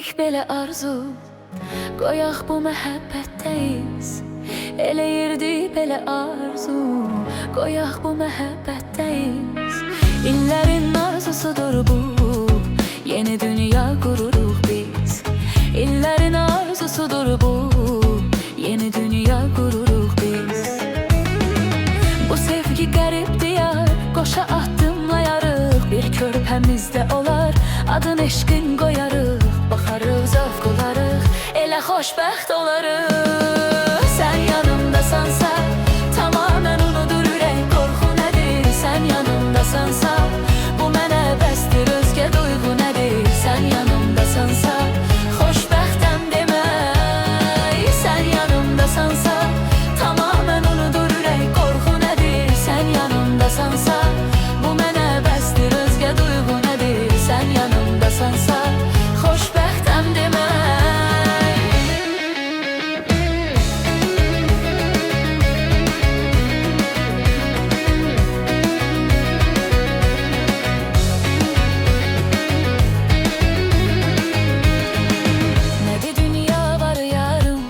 Eləyirdik belə arzu, qoyaq bu məhəbbətdəyiz. Eləyirdik belə arzu, qoyaq bu məhəbbətdəyiz. İllərin arzusudur bu, yeni dünya qururuq biz. İllərin arzusudur bu, yeni dünya qururuq biz. Bu sevgi qərib diyar, qoşa addımlayarıq. Bir körpəmizdə olar, adın eşqin qoyarıq. Baxarıq, zövq olarıq, elə xoşbəxt olarıq. Sən yanımdasansa, tamamən unudur ürək. Qorxu nədir, sən yanımdasansa, bu mənə bəsdir, özgə duyğu nədir. Sən yanımdasansa, xoşbəxtəm demək. Sən yanımdasansa, tamamən unudur ürək. Qorxu nədir, sən yanımdasansa, bu mənə bəsdir, özgə duyğu nədir. Sən yanımdasansa, xoşbəxtəm demək. Nədir dünya var yarım,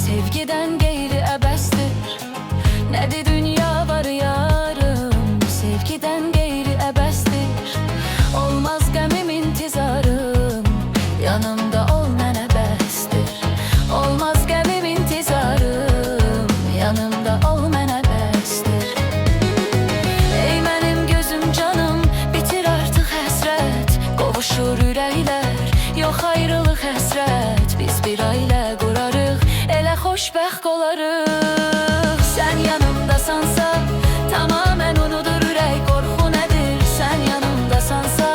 sevgidən qeyri əbəsdir. Nədir dünya var yarım, sevgidən qeyri əbəsdir. Olmaz qəmim intizarım, yanımda ol mənə bəsdir. Olmaz qəmim intizarım, yanımda ol mənə bəsdir. Ey mənim gözüm canım, bitir artıq həsrət. Qovuşur ürəklər, yox ayrılıq həsrət. Biz bir ailə qurarıq, elə xoşbəxt olarıq. Sən yanımdasansa, tamamən unudur ürək. Qorxu nədir, sən yanımdasansa,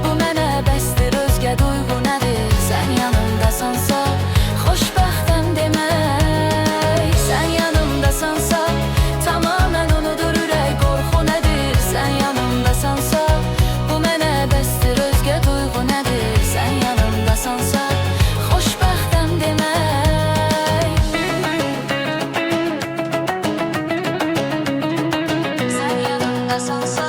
bu mənə bəsdir, özgə duyğu nədir. Sən yanımdasansa, xoşbəxtəm demək. Sən yanımdasansa, tamamən unudur ürək. Qorxu nədir, sən yanımdasansa, bu mənə bəsdir, özgə duyğu nədir. Sən yanımdasansa, xoşbəxtəm demək. Sən yanımdasansa,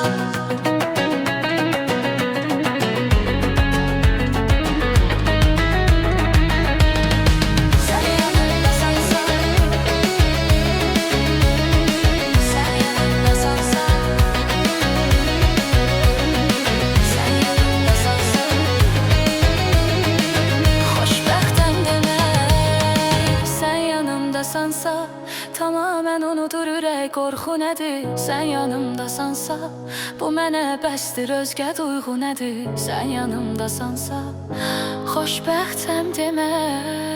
sən yanımdasansa, sən yanımdasansa, sən yanımdasansa, xoşbəxtəm demək. Sən yanımdasansa, tamamən unudur ürək. Qorxu nədir, sən yanımdasansa, bu mənə bəsdir, özgə duyğu nədir. Sən yanımdasansa, xoşbəxtəm demək.